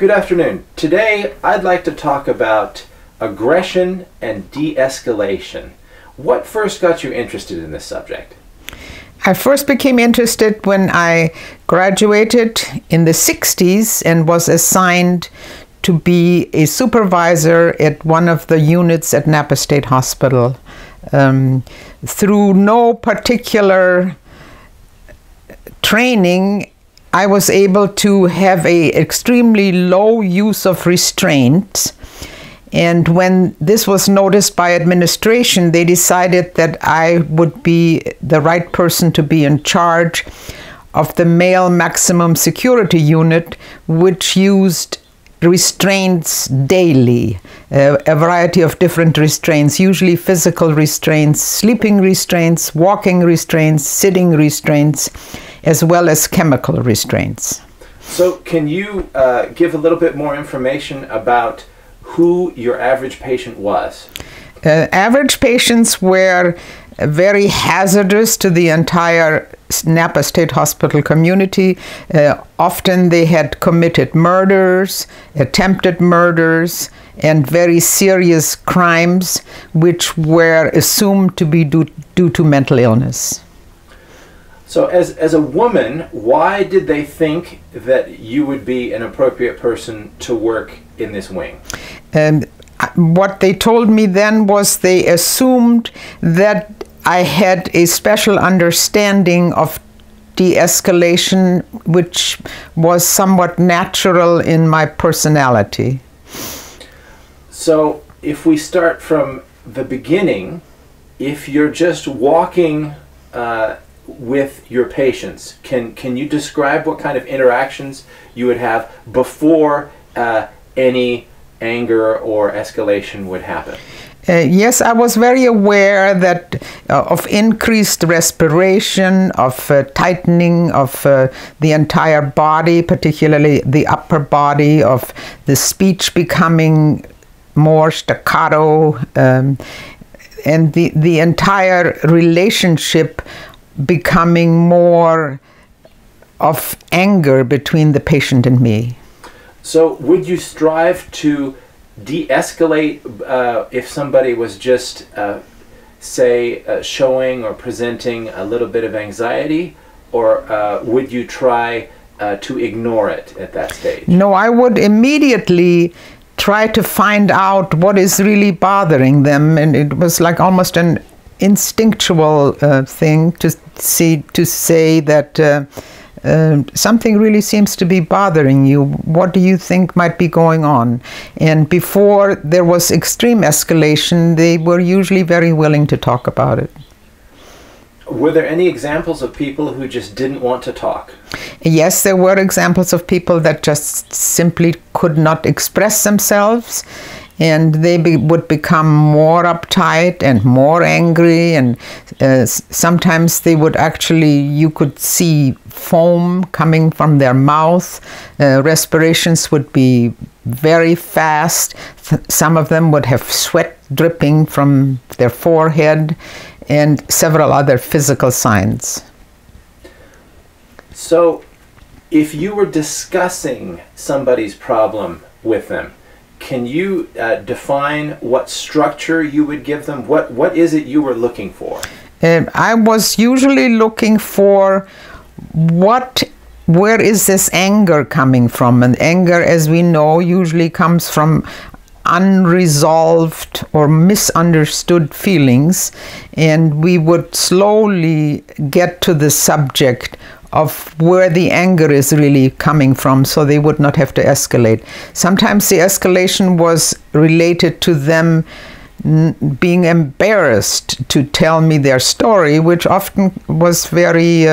Good afternoon. Today I'd like to talk about aggression and de-escalation. What first got you interested in this subject? I first became interested when I graduated in the 60s and was assigned to be a supervisor at one of the units at Napa State Hospital. Through no particular training, I was able to have an extremely low use of restraints. And when this was noticed by administration, they decided that I would be the right person to be in charge of the male maximum security unit, which used restraints daily, a variety of different restraints, usually physical restraints, sleeping restraints, walking restraints, sitting restraints, as well as chemical restraints. So can you give a little bit more information about who your average patient was? Average patients were very hazardous to the entire Napa State Hospital community. Often they had committed murders, attempted murders, and very serious crimes which were assumed to be due to mental illness. So as a woman, why did they think that you would be an appropriate person to work in this wing? What they told me then was they assumed that I had a special understanding of de-escalation, which was somewhat natural in my personality. So if we start from the beginning, if you're just walking with your patients, can you describe what kind of interactions you would have before any anger or escalation would happen? Yes, I was very aware that of increased respiration, of tightening of the entire body, particularly the upper body, of the speech becoming more staccato, and the entire relationship becoming more of anger between the patient and me. So would you strive to de-escalate if somebody was just, say, showing or presenting a little bit of anxiety, or would you try to ignore it at that stage? No, I would immediately try to find out what is really bothering them, and it was like almost an instinctual thing to say that something really seems to be bothering you. What do you think might be going on? And before there was extreme escalation, they were usually very willing to talk about it. Were there any examples of people who just didn't want to talk? Yes, there were examples of people that just simply could not express themselves, and they would become more uptight and more angry, and sometimes they would actually, you could see foam coming from their mouth. Respirations would be very fast. Some of them would have sweat dripping from their forehead, and several other physical signs. So if you were discussing somebody's problem with them, can you define what structure you would give them? What is it you were looking for? I was usually looking for where is this anger coming from? And anger, as we know, usually comes from unresolved or misunderstood feelings, and we would slowly get to the subject of where the anger is really coming from, so they would not have to escalate. Sometimes the escalation was related to them being embarrassed to tell me their story, which often was very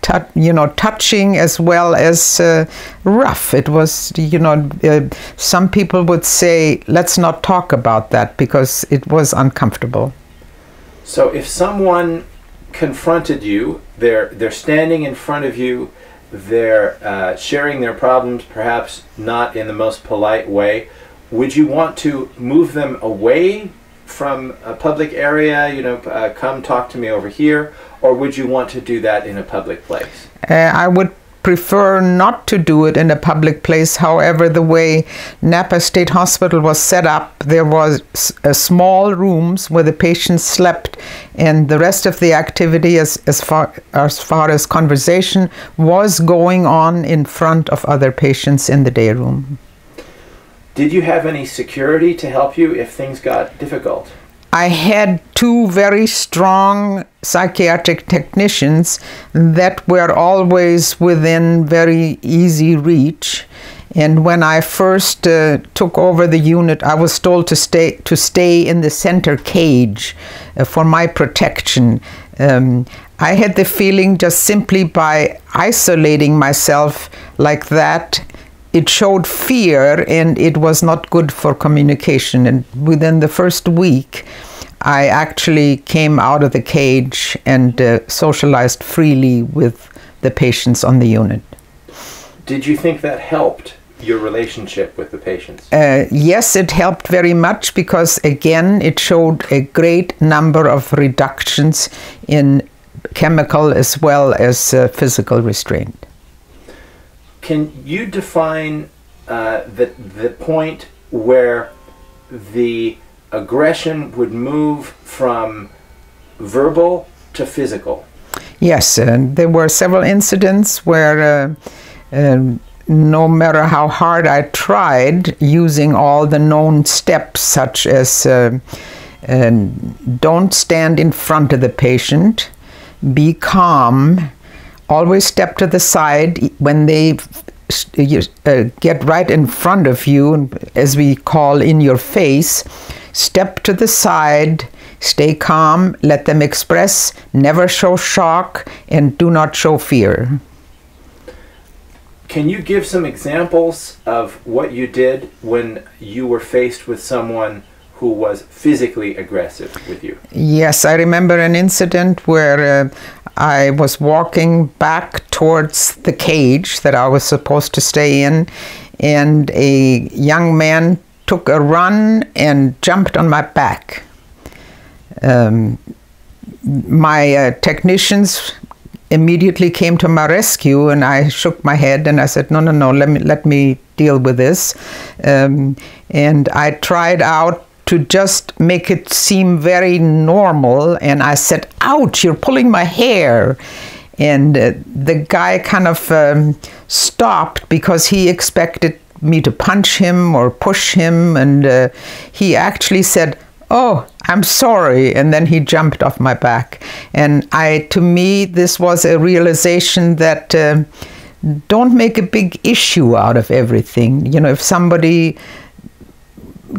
touching as well as rough. It was, some people would say, let's not talk about that, because it was uncomfortable. So if someone confronted you, they're standing in front of you, they're sharing their problems, perhaps not in the most polite way, would you want to move them away from a public area, come talk to me over here, or would you want to do that in a public place? I would prefer not to do it in a public place. However, the way Napa State Hospital was set up, there was small rooms where the patients slept, and the rest of the activity, as far as conversation, was going on in front of other patients in the day room. Did you have any security to help you if things got difficult? I had two very strong psychiatric technicians that were always within very easy reach. And when I first took over the unit, I was told to stay in the center cage for my protection. I had the feeling just simply by isolating myself like that, it showed fear, and it was not good for communication. And within the first week, I actually came out of the cage and socialized freely with the patients on the unit. Did you think that helped your relationship with the patients? Yes, it helped very much, because again, it showed a great number of reductions in chemical as well as physical restraint. Can you define the point where the aggression would move from verbal to physical? Yes, there were several incidents where no matter how hard I tried, using all the known steps, such as don't stand in front of the patient, be calm, always step to the side when they get right in front of you, as we call in your face, step to the side, stay calm, let them express, never show shock, and do not show fear. Can you give some examples of what you did when you were faced with someone who was physically aggressive with you? Yes, I remember an incident where I was walking back towards the cage that I was supposed to stay in, and a young man took a run and jumped on my back. My technicians immediately came to my rescue, and I shook my head and I said, no, let me deal with this. And I tried out to just make it seem very normal, and I said, ouch, you're pulling my hair. And the guy kind of stopped, because he expected me to punch him or push him, and he actually said, oh, I'm sorry, and then he jumped off my back. And to me, this was a realization that don't make a big issue out of everything. You know, if somebody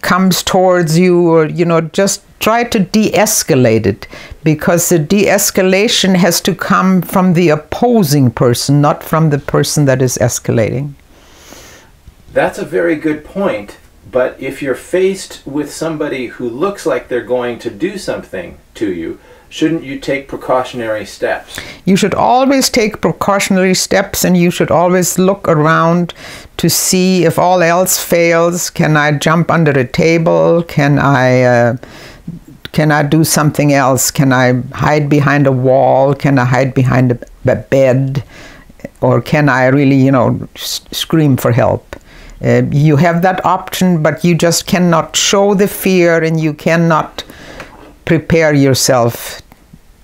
comes towards you, or just try to de-escalate it, because the de-escalation has to come from the opposing person, not from the person that is escalating. That's a very good point, but if you're faced with somebody who looks like they're going to do something to you, shouldn't you take precautionary steps? You should always take precautionary steps, and you should always look around to see if all else fails. Can I jump under a table? Can I do something else? Can I hide behind a wall? Can I hide behind a bed? Or can I really, scream for help? You have that option, but you just cannot show the fear, and you cannot prepare yourself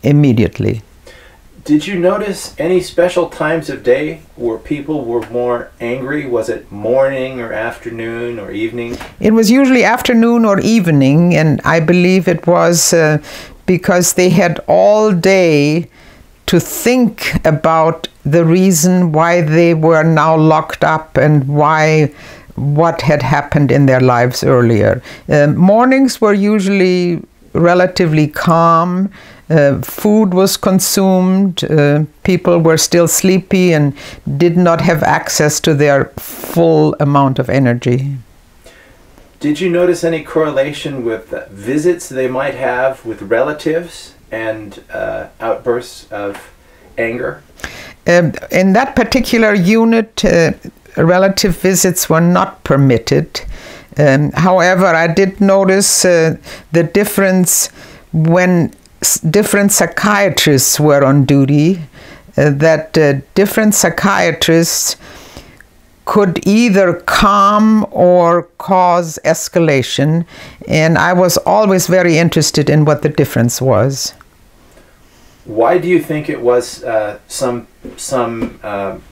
immediately. Did you notice any special times of day where people were more angry? Was it morning or afternoon or evening? It was usually afternoon or evening, and I believe it was because they had all day to think about the reason why they were now locked up and what had happened in their lives earlier. Mornings were usually relatively calm. Food was consumed. People were still sleepy and did not have access to their full amount of energy. Did you notice any correlation with visits they might have with relatives and outbursts of anger? In that particular unit, relative visits were not permitted. However, I did notice the difference when different psychiatrists were on duty. that different psychiatrists could either calm or cause escalation, and I was always very interested in what the difference was. Why do you think it was some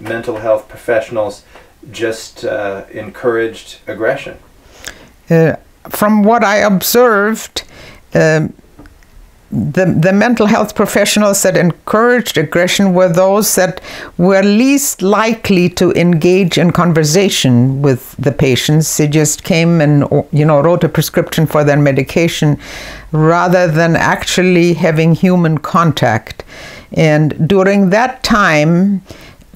mental health professionals just encouraged aggression? From what I observed, the mental health professionals that encouraged aggression were those that were least likely to engage in conversation with the patients. They just came and, wrote a prescription for their medication rather than actually having human contact. And during that time,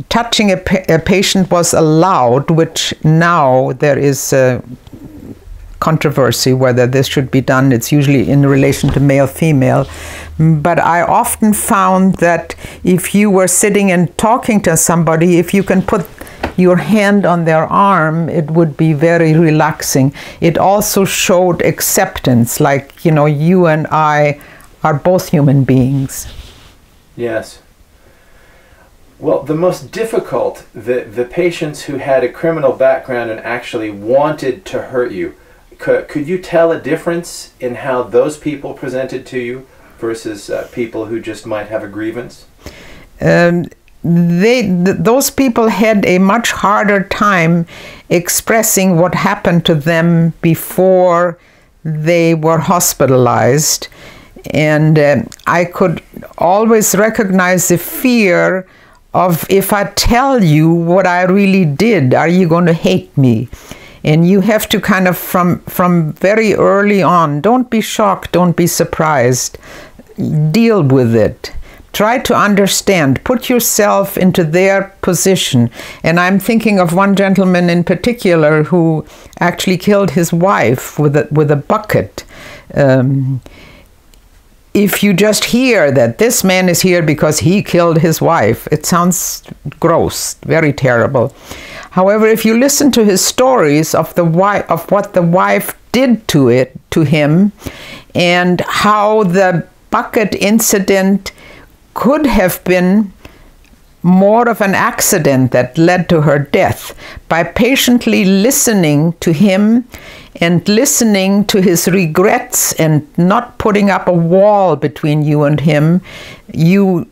touching a patient was allowed, which now there is controversy whether this should be done. It's usually in relation to male-female. But I often found that if you were sitting and talking to somebody, if you can put your hand on their arm, it would be very relaxing. It also showed acceptance, like, you and I are both human beings. Yes. Well, the most difficult, the patients who had a criminal background and actually wanted to hurt you, could you tell a difference in how those people presented to you versus people who just might have a grievance? Those people had a much harder time expressing what happened to them before they were hospitalized. And I could always recognize the fear of, if I tell you what I really did, are you going to hate me? And you have to kind of, from very early on, don't be shocked, don't be surprised, deal with it. Try to understand, put yourself into their position. And I'm thinking of one gentleman in particular who actually killed his wife with a bucket. If you just hear that this man is here because he killed his wife, it sounds gross, very terrible. However, if you listen to his stories of what the wife did to him, and how the bucket incident could have been more of an accident that led to her death, by patiently listening to him and listening to his regrets and not putting up a wall between you and him, you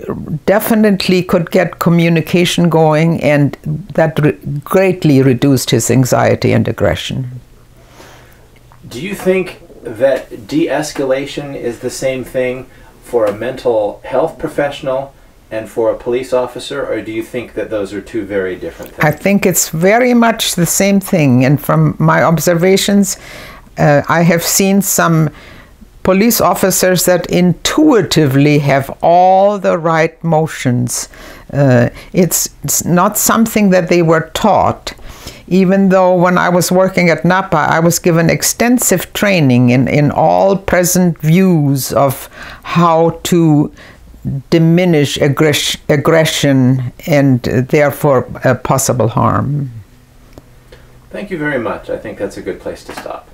definitely could get communication going, and that greatly reduced his anxiety and aggression. Do you think that de-escalation is the same thing for a mental health professional and for a police officer, or do you think that those are two very different things? I think it's very much the same thing, and from my observations, I have seen some police officers that intuitively have all the right motions. It's not something that they were taught. Even though when I was working at Napa, I was given extensive training in all present views of how to diminish aggression and therefore possible harm. Thank you very much. I think that's a good place to stop.